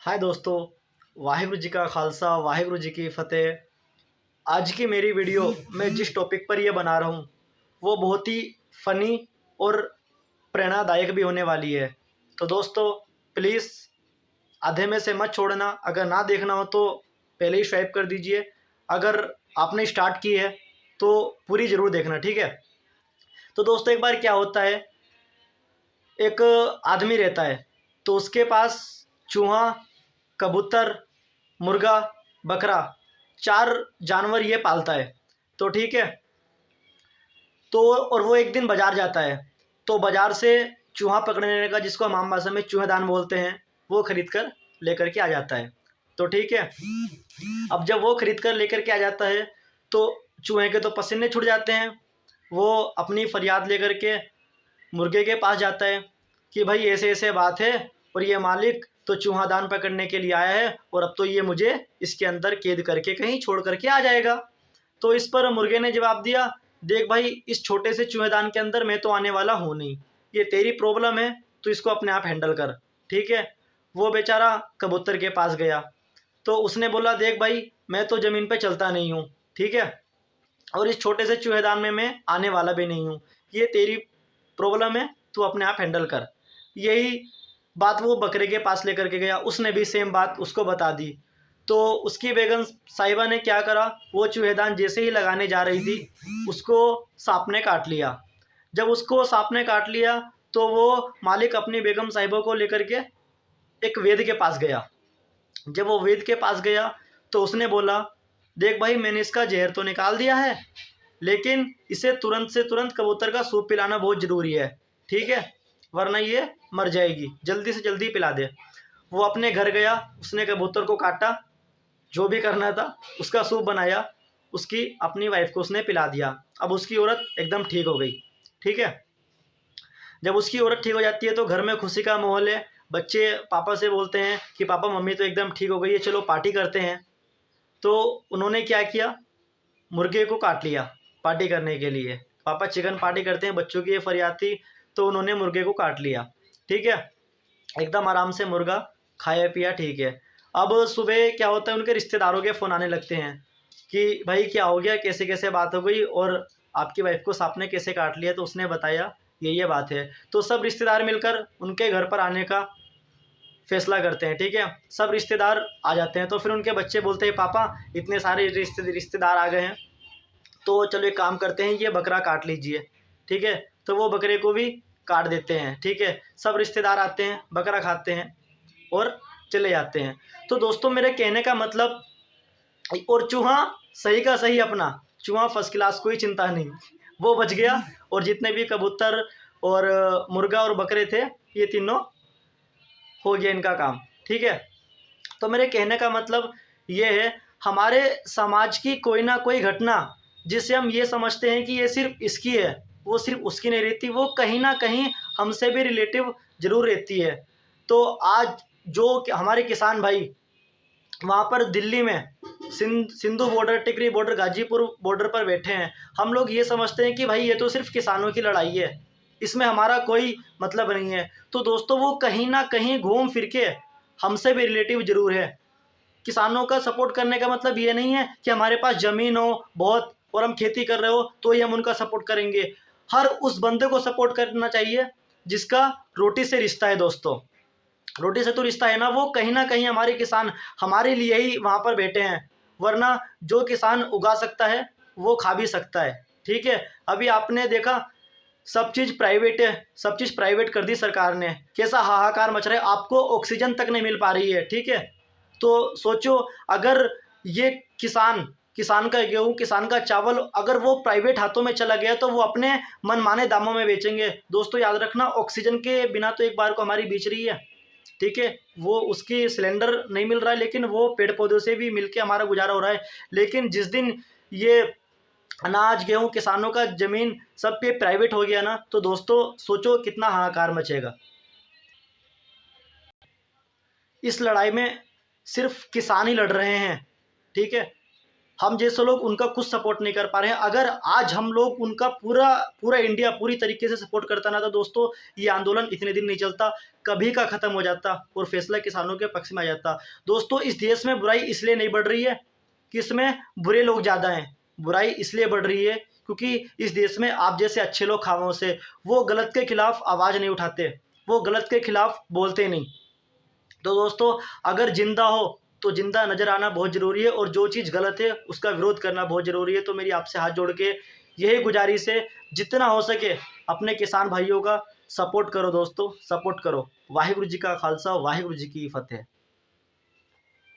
हाय दोस्तों, वाहिगुरु जी का खालसा वाहिगुरु जी की फ़तेह। आज की मेरी वीडियो मैं जिस टॉपिक पर ये बना रहा हूँ वो बहुत ही फ़नी और प्रेरणादायक भी होने वाली है। तो दोस्तों प्लीज़ आधे में से मत छोड़ना। अगर ना देखना हो तो पहले ही स्वाइप कर दीजिए। अगर आपने स्टार्ट की है तो पूरी ज़रूर देखना, ठीक है। तो दोस्तों एक बार क्या होता है, एक आदमी रहता है तो उसके पास चूहा, कबूतर, मुर्गा, बकरा, 4 जानवर ये पालता है। तो ठीक है, तो और वो एक दिन बाज़ार जाता है तो बाज़ार से चूहा पकड़ने का, जिसको हम आम भाषा में चूहेदान बोलते हैं, वो खरीद कर लेकर के आ जाता है। तो ठीक है, अब जब वो खरीद कर लेकर के आ जाता है तो चूहे के तो पसीने छूट जाते हैं। वो अपनी फरियाद लेकर के मुर्गे के पास जाता है कि भाई ऐसे ऐसे बात है और ये मालिक तो चूहादान पकड़ने के लिए आया है और अब तो ये मुझे इसके अंदर कैद करके कहीं छोड़ करके आ जाएगा। तो इस पर मुर्गे ने जवाब दिया, देख भाई, इस छोटे से चूहेदान के अंदर मैं तो आने वाला हूँ नहीं, ये तेरी प्रॉब्लम है, तो इसको अपने आप हैंडल कर, ठीक है। वो बेचारा कबूतर के पास गया तो उसने बोला, देख भाई, मैं तो ज़मीन पे चलता नहीं हूँ, ठीक है, और इस छोटे से चूहेदान में मैं आने वाला भी नहीं हूँ, ये तेरी प्रॉब्लम है, तू अपने आप हैंडल कर। यही बात वो बकरे के पास लेकर के गया, उसने भी सेम बात उसको बता दी। तो उसकी बेगम साहिबा ने क्या करा, वो चूहेदान जैसे ही लगाने जा रही थी उसको सांप ने काट लिया। जब उसको सांप ने काट लिया तो वो मालिक अपनी बेगम साहिबा को लेकर के एक वैद्य के पास गया। जब वो वैद्य के पास गया तो उसने बोला, देख भाई, मैंने इसका जहर तो निकाल दिया है, लेकिन इसे तुरंत से तुरंत कबूतर का सूप पिलाना बहुत ज़रूरी है, ठीक है, वरना ये मर जाएगी, जल्दी से जल्दी पिला दे। वो अपने घर गया, उसने कबूतर को काटा, जो भी करना था, उसका सूप बनाया, उसकी अपनी वाइफ को उसने पिला दिया। अब उसकी औरत एकदम ठीक हो गई, ठीक है। जब उसकी औरत ठीक हो जाती है तो घर में खुशी का माहौल है। बच्चे पापा से बोलते हैं कि पापा, मम्मी तो एकदम ठीक हो गई है, चलो पार्टी करते हैं। तो उन्होंने क्या किया, मुर्गे को काट लिया पार्टी करने के लिए। पापा चिकन पार्टी करते हैं, बच्चों की ये फरियाद थी, तो उन्होंने मुर्गे को काट लिया, ठीक है। एकदम आराम से मुर्गा खाया पिया, ठीक है। अब सुबह क्या होता है, उनके रिश्तेदारों के फ़ोन आने लगते हैं कि भाई क्या हो गया, कैसे कैसे बात हो गई और आपकी वाइफ को सांप ने कैसे काट लिया। तो उसने बताया ये बात है। तो सब रिश्तेदार मिलकर उनके घर पर आने का फैसला करते हैं, ठीक है। सब रिश्तेदार आ जाते हैं तो फिर उनके बच्चे बोलते हैं, पापा इतने सारे रिश्तेदार आ गए हैं, तो चलो एक काम करते हैं, ये बकरा काट लीजिए, ठीक है। तो वो बकरे को भी काट देते हैं, ठीक है। सब रिश्तेदार आते हैं, बकरा खाते हैं और चले जाते हैं। तो दोस्तों मेरे कहने का मतलब, और चूहा सही का सही अपना, चूहा फर्स्ट क्लास, कोई चिंता नहीं, वो बच गया। और जितने भी कबूतर और मुर्गा और बकरे थे, ये तीनों हो गया इनका काम, ठीक है। तो मेरे कहने का मतलब ये है, हमारे समाज की कोई ना कोई घटना जिसे हम ये समझते हैं कि ये सिर्फ इसकी है, वो सिर्फ उसकी नहीं रहती, वो कहीं ना कहीं हमसे भी रिलेटिव ज़रूर रहती है। तो आज जो हमारे किसान भाई वहाँ पर दिल्ली में सिंधु बॉर्डर, टिकरी बॉर्डर, गाजीपुर बॉर्डर पर बैठे हैं, हम लोग ये समझते हैं कि भाई ये तो सिर्फ किसानों की लड़ाई है, इसमें हमारा कोई मतलब नहीं है। तो दोस्तों वो कहीं ना कहीं घूम फिर के हमसे भी रिलेटिव ज़रूर है। किसानों का सपोर्ट करने का मतलब ये नहीं है कि हमारे पास ज़मीन हो बहुत और हम खेती कर रहे हो तो ही हम उनका सपोर्ट करेंगे। हर उस बंदे को सपोर्ट करना चाहिए जिसका रोटी से रिश्ता है। दोस्तों रोटी से तो रिश्ता है ना, वो कहीं ना कहीं हमारे किसान हमारे लिए ही वहाँ पर बैठे हैं, वरना जो किसान उगा सकता है वो खा भी सकता है, ठीक है। अभी आपने देखा, सब चीज़ प्राइवेट है, सब चीज़ प्राइवेट कर दी सरकार ने, कैसा हाहाकार मच रहा है, आपको ऑक्सीजन तक नहीं मिल पा रही है, ठीक है। तो सोचो, अगर ये किसान किसान का गेहूँ, किसान का चावल अगर वो प्राइवेट हाथों में चला गया तो वो अपने मनमाने दामों में बेचेंगे। दोस्तों याद रखना, ऑक्सीजन के बिना तो एक बार को हमारी बीच रही है, ठीक है। वो उसकी सिलेंडर नहीं मिल रहा है, लेकिन वो पेड़ पौधों से भी मिलके हमारा गुजारा हो रहा है। लेकिन जिस दिन ये अनाज गेहूँ किसानों का ज़मीन सब पे प्राइवेट हो गया ना, तो दोस्तों सोचो कितना हाहाकार मचेगा। इस लड़ाई में सिर्फ किसान ही लड़ रहे हैं, ठीक है। हम जैसे लोग उनका कुछ सपोर्ट नहीं कर पा रहे हैं। अगर आज हम लोग उनका पूरा इंडिया पूरी तरीके से सपोर्ट करता ना, तो दोस्तों ये आंदोलन इतने दिन नहीं चलता, कभी का ख़त्म हो जाता और फैसला किसानों के पक्ष में आ जाता। दोस्तों इस देश में बुराई इसलिए नहीं बढ़ रही है कि इसमें बुरे लोग ज़्यादा हैं, बुराई इसलिए बढ़ रही है क्योंकि इस देश में आप जैसे अच्छे लोग खामोश से, वो गलत के खिलाफ आवाज़ नहीं उठाते, वो गलत के खिलाफ बोलते नहीं। तो दोस्तों अगर जिंदा हो तो जिंदा नज़र आना बहुत ज़रूरी है, और जो चीज़ गलत है उसका विरोध करना बहुत ज़रूरी है। तो मेरी आपसे हाथ जोड़ के यही गुजारिश है, जितना हो सके अपने किसान भाइयों का सपोर्ट करो दोस्तों, सपोर्ट करो। वाहिगुरु जी का खालसा, वाहिगुरु जी की फतेह।